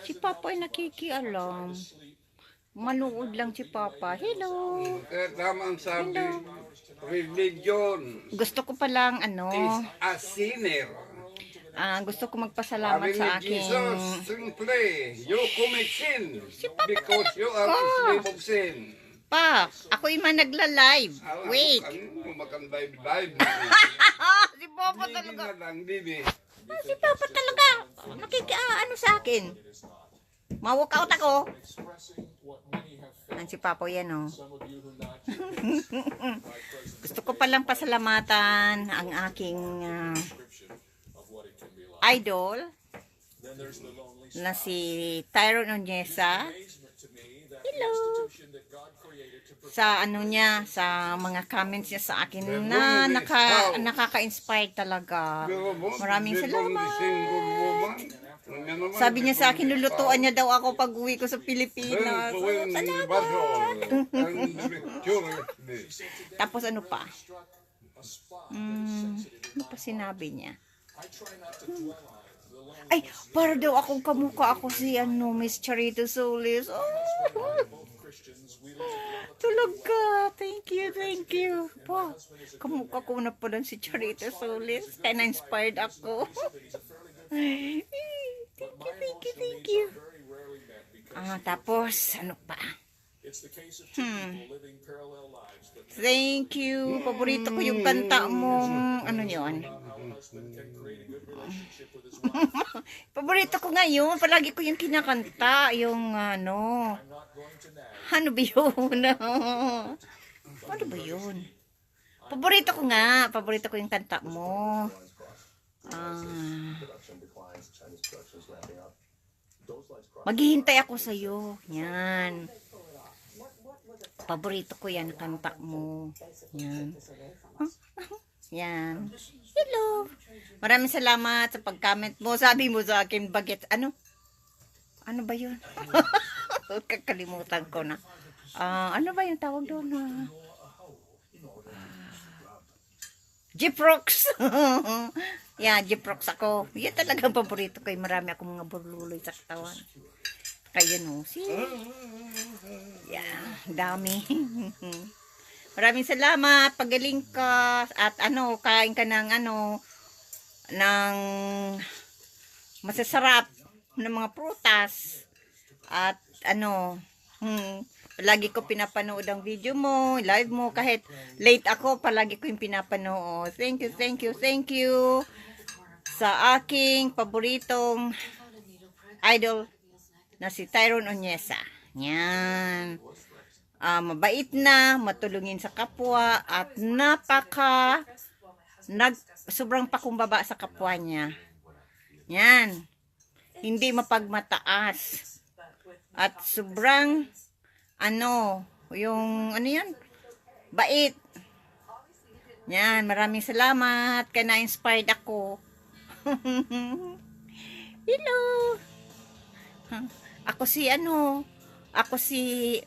Si Papa ay nakikialam. Manood lang si Papa. Hello. Tama ang sabi, Hello. religion Gusto ko palang is a sinner. gusto ko magpasalamat sa aking... Jesus, simply, you commit sin because you are a Oh. slave of sin. Pa, ako man nagla-live. Wait. Ano makang-live-live? Si Papa Bibi talaga. na lang, bibi. Si Papa talaga. Ano sa akin. Ma-walk out ako. Si Papa yan, oh. Gusto ko palang pasalamatan ang aking idol na si Tyrone Onyesa. Hello. Sa ano niya, sa mga comments niya sa akin na nakaka-inspire talaga. Maraming salamat. Sabi niya sa akin, lulutuan niya daw ako pag uwi ko sa Pilipinas. Salamat. Tapos ano pa? Ano pa sinabi niya? Ay, para daw akong kamukha ako si Miss Charito Solis. Oh. Talaga. Thank you. Pa, kamukha ko na pala si Charito Solis. Kaya na-inspired ako. Thank you. Tapos, ano pa? Thank you. Paborito ko yung kanta mong, ano yun? Paborito ko ngayon. Palagi ko yung kinakanta. Yung, ano ba yun? Ano ba yun? Paborito ko nga. Paborito ko yung kanta mo. Maghihintay ako sa'yo. Yan. Paborito ko yan, kanta mo. Yan. Yan. Hello. Maraming salamat sa pag-comment mo. Sabi mo sa akin, bagets. Ano? Ano ba yun? Kakalimutan ko na. Ano ba yung tawag doon? Jiprox. Yeah, Jiprox ako. Yan talagang paborito ko. Marami akong mga burluloy sa katawan. Kaya no. See? Yeah, dami. Maraming salamat. Pagaling ka. At kain ka ng ng masasarap ng mga prutas. At palagi ko pinapanood ang video mo, live mo, kahit late ako, palagi ko yung pinapanood. Thank you sa aking paboritong idol na si Tyrone Onyesa. Yan. Mabait na, matulungin sa kapwa, at sobrang pakumbaba sa kapwa niya. Yan. Hindi mapagmataas. At sobrang bait. Yan, maraming salamat. Kaya na-inspired ako. Hello. Ako si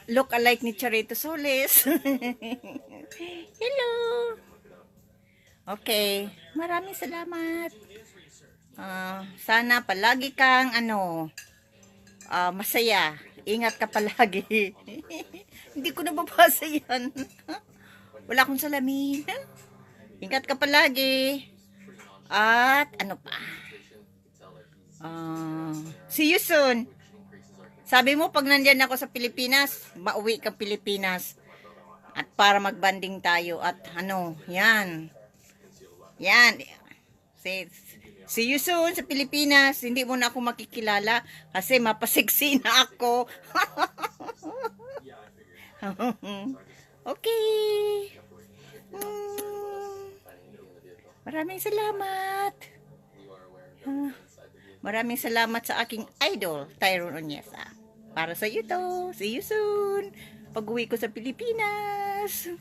look alike ni Charito Solis. Hello. Okay, maraming salamat. Sana palagi kang masaya. Ingat ka palagi. Hindi ko nababasa yan. Wala akong salamin. Ingat ka palagi. At ano pa? See you soon. Sabi mo pag nandiyan ako sa Pilipinas, mauwi ka Pilipinas. At para magbanding tayo. At yan. Yan. See you soon sa Pilipinas. Hindi mo na ako makikilala kasi mapasiksi na ako. Okay. Maraming salamat. Maraming salamat sa aking idol, Tyrone Onyesa. Para sa iyo to. See you soon. Pag-uwi ko sa Pilipinas.